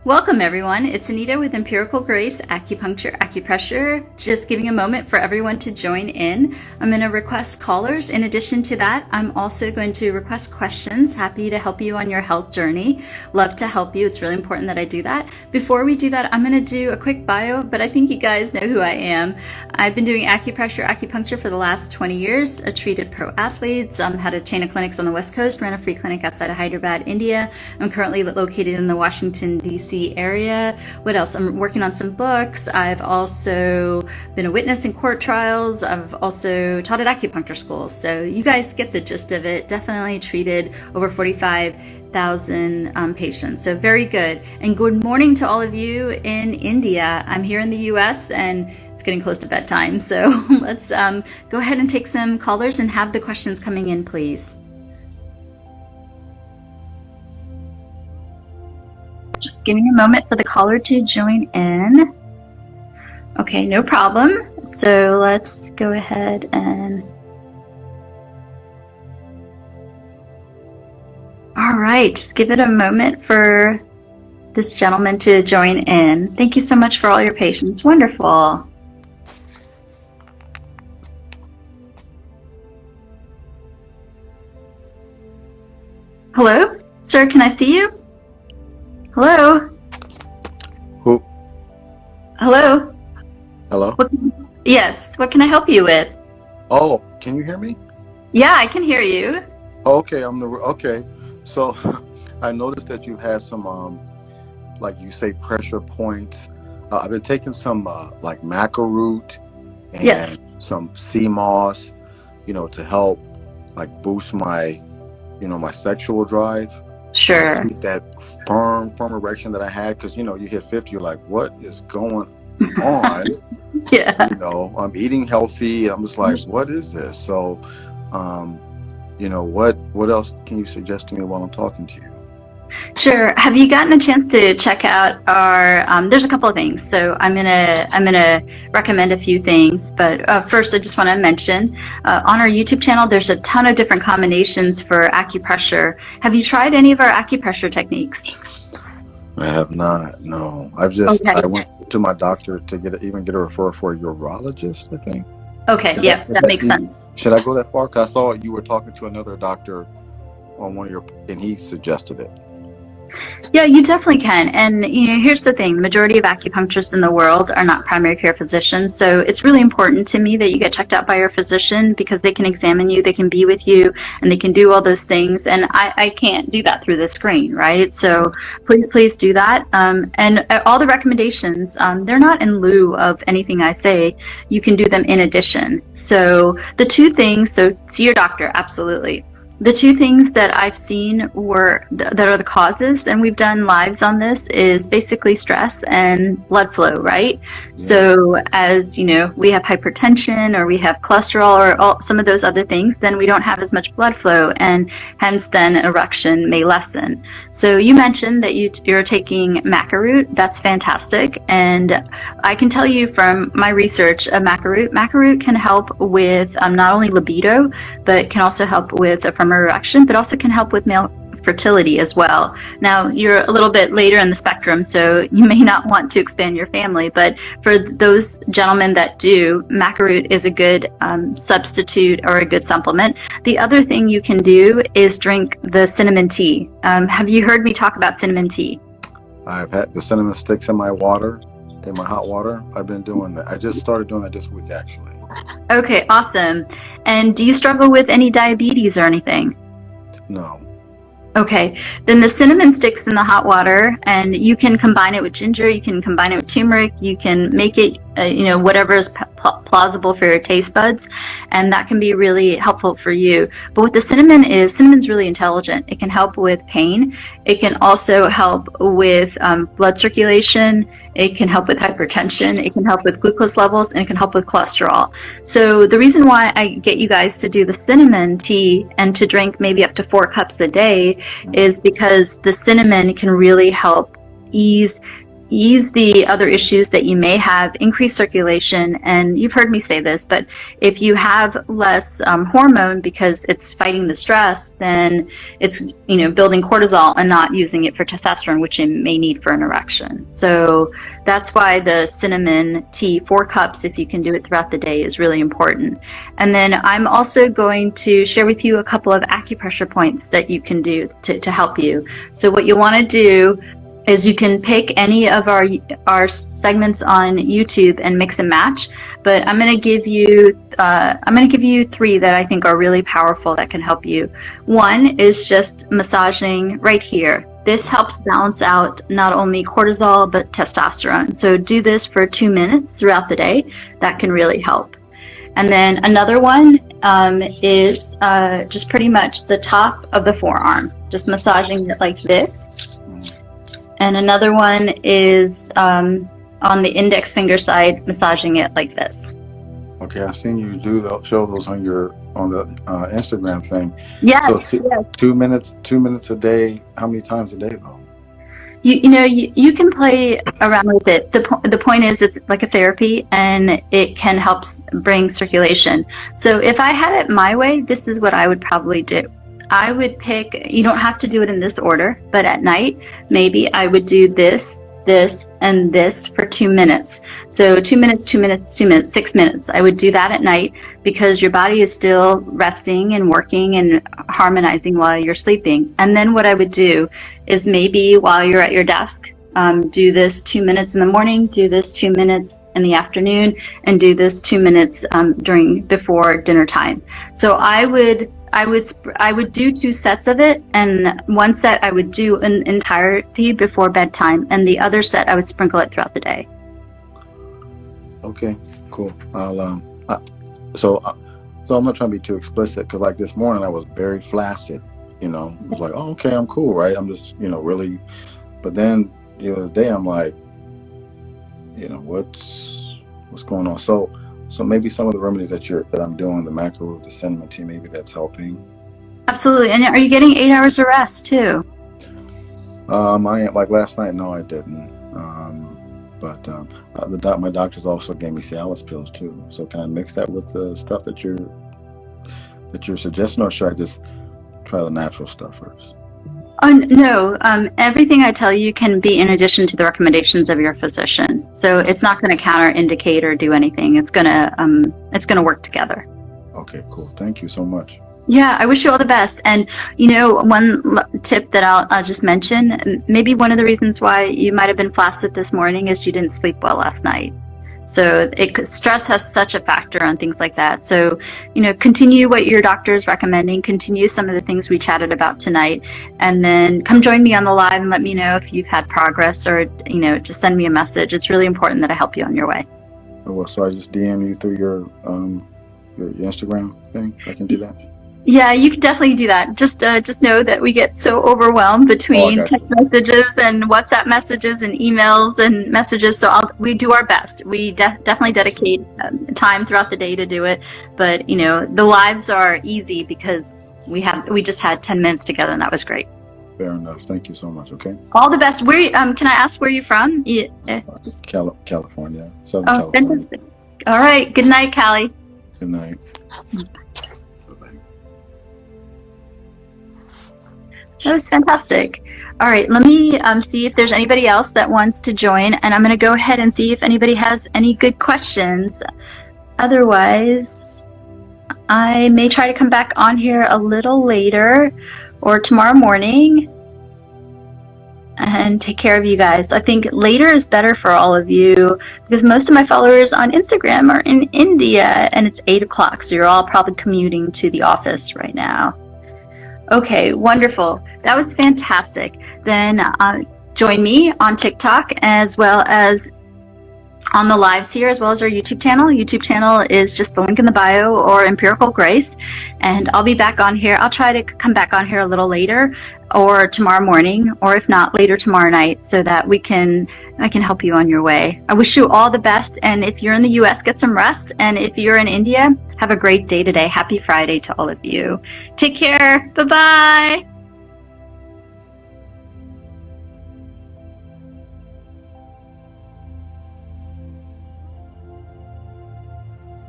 Welcome everyone, it's Anita with Empirical Grace Acupuncture Acupressure. Just giving a moment for everyone to join in. I'm going to request callers. In addition to that, I'm also going to request questions. Happy to help you on your health journey. Love to help you. It's really important that I do that. Before we do that, I'm going to do a quick bio, but I think you guys know who I am. I've been doing acupuncture for the last 20 years. I treated pro athletes, had a chain of clinics on the West Coast, ran a free clinic outside of Hyderabad, India. I'm currently located in the Washington, D.C. area. What else? I'm working on some books. I've also been a witness in court trials. I've also taught at acupuncture schools. So you guys get the gist of it. Definitely treated over 45,000 patients. So very good. And good morning to all of you in India. I'm here in the US and it's getting close to bedtime. So let's go ahead and take some callers and have the questions coming in, please. Just giving a moment for the caller to join in. Okay, no problem. So let's go ahead and... All right, just give it a moment for this gentleman to join in. Thank you so much for all your patience. Wonderful. Hello? Sir, can I see you? Hello? Who? Hello? Hello? Yes, what can I help you with? Oh, can you hear me? Yeah, I can hear you. Okay, okay. So I noticed that you had some, like you say, pressure points. I've been taking some, like maca root and Yes. some sea moss, to help like boost my, my sexual drive. Sure. Keep that firm erection that I had, because you hit 50, you're like, what is going on? Yeah. I'm eating healthy, and I'm just like, what is this? So, what else can you suggest to me while I'm talking to you? Sure. Have you gotten a chance to check out our? There's a couple of things. So I'm gonna recommend a few things. But first, I just want to mention on our YouTube channel, there's a ton of different combinations for acupressure. Have you tried any of our acupressure techniques? I have not. No, I went to my doctor to get a referral for a urologist, I think. Okay. Yeah, that makes sense. Should I go that far? Because I saw you were talking to another doctor on and he suggested it. Yeah, you definitely can. And here's the thing: the majority of acupuncturists in the world are not primary care physicians. So it's really important to me that you get checked out by your physician, because they can examine you, they can be with you, and they can do all those things. And I can't do that through the screen, right? So please do that. And all the recommendations, they're not in lieu of anything I say. You can do them in addition. So the two things, so see your doctor, absolutely. The two things that I've seen that are the causes, and we've done lives on this, is basically stress and blood flow, right? Yeah. So as we have hypertension or we have cholesterol or some of those other things, then we don't have as much blood flow, and hence then erection may lessen. So you mentioned that you're taking maca root. That's fantastic. And I can tell you from my research of maca root can help with not only libido, but can also help with from erection, but also can help with male fertility as well. Now, you're a little bit later in the spectrum, so you may not want to expand your family, but for those gentlemen that do, maca root is a good substitute or a good supplement. The other thing you can do is drink the cinnamon tea. Have you heard me talk about cinnamon tea? I've had the cinnamon sticks in my water, in my hot water. I've been doing that. I just started doing that this week, actually. Okay, awesome. And do you struggle with any diabetes or anything? No. Okay, then the cinnamon sticks in the hot water, and you can combine it with ginger, you can combine it with turmeric, you can make it, whatever is plausible for your taste buds, and that can be really helpful for you. But what the cinnamon's really intelligent. It can help with pain. It can also help with blood circulation. It can help with hypertension. It can help with glucose levels, and it can help with cholesterol. So the reason why I get you guys to do the cinnamon tea and to drink maybe up to 4 cups a day is because the cinnamon can really help ease ease the other issues that you may have, increase circulation. And you've heard me say this, but if you have less hormone because it's fighting the stress, then it's, building cortisol and not using it for testosterone, which you may need for an erection. So that's why the cinnamon tea, 4 cups, if you can do it throughout the day, is really important. And then I'm also going to share with you a couple of acupressure points that you can do to help you. So what you want to do is you can pick any of our segments on YouTube and mix and match, but I'm going to give you 3 that I think are really powerful that can help you. One is just massaging right here. This helps balance out not only cortisol but testosterone. So do this for 2 minutes throughout the day. That can really help. And then another one is just pretty much the top of the forearm, just massaging it like this. And another one is on the index finger side, massaging it like this. Okay, I've seen you show those on the Instagram thing. Yes. So yes. 2 minutes a day. How many times a day though? You can play around with it. The point is, it's like a therapy, and it can help bring circulation. So if I had it my way, this is what I would probably do. I would pick, you don't have to do it in this order, but at night, maybe I would do this, and this for 2 minutes. So 2 minutes, 2 minutes, 2 minutes, 6 minutes. I would do that at night because your body is still resting and working and harmonizing while you're sleeping. And then what I would do is maybe while you're at your desk, do this 2 minutes in the morning, do this 2 minutes in the afternoon, and do this 2 minutes before dinner time. So I would do 2 sets of it, and 1 set I would do an entirety before bedtime, and the other set I would sprinkle it throughout the day. Okay, cool. So I'm not trying to be too explicit, because like this morning I was very flaccid. I was like, oh, okay, I'm cool, right? I'm just really. But then the other day I'm like, what's going on? So maybe some of the remedies that I'm doing, the macro root, the cinnamon tea, maybe that's helping. Absolutely. And are you getting 8 hours of rest too? Like last night, no, I didn't. But my doctors also gave me Cialis pills too. So can I mix that with the stuff that you're suggesting, or should I just try the natural stuff first? Oh, no, everything I tell you can be in addition to the recommendations of your physician. So it's not going to counteraindicate or do anything. It's going to work together. Okay, cool. Thank you so much. Yeah, I wish you all the best. And, one tip that I'll just mention, maybe one of the reasons why you might have been flaccid this morning is you didn't sleep well last night. So stress has such a factor on things like that. So, continue what your doctor is recommending, continue some of the things we chatted about tonight, and then come join me on the live and let me know if you've had progress, or, just send me a message. It's really important that I help you on your way. Well, so I just DM you through your Instagram thing? I can do that? Yeah, you can definitely do that. Just know that we get so overwhelmed between text messages and WhatsApp messages and emails and messages. So we do our best. We definitely dedicate time throughout the day to do it. But the lives are easy because we just had 10 minutes together, and that was great. Fair enough. Thank you so much. Okay. All the best. Where can I ask where you're from? California, Southern California. Fantastic. All right. Good night, Callie. Good night. That was fantastic. All right, let me see if there's anybody else that wants to join, and I'm going to go ahead and see if anybody has any good questions. Otherwise, I may try to come back on here a little later or tomorrow morning and take care of you guys. I think later is better for all of you because most of my followers on Instagram are in India, and it's 8 o'clock, so you're all probably commuting to the office right now. Okay, wonderful. That was fantastic. Then join me on TikTok as well as on the lives here, as well as our YouTube channel. YouTube channel is just the link in the bio, or Empirical Grace. And I'll be back on here. I'll try to come back on here a little later, or tomorrow morning, or if not, later tomorrow night, so that I can help you on your way. I wish you all the best. And if you're in the US, get some rest. And if you're in India, have a great day today. Happy Friday to all of you. Take care. Bye-bye.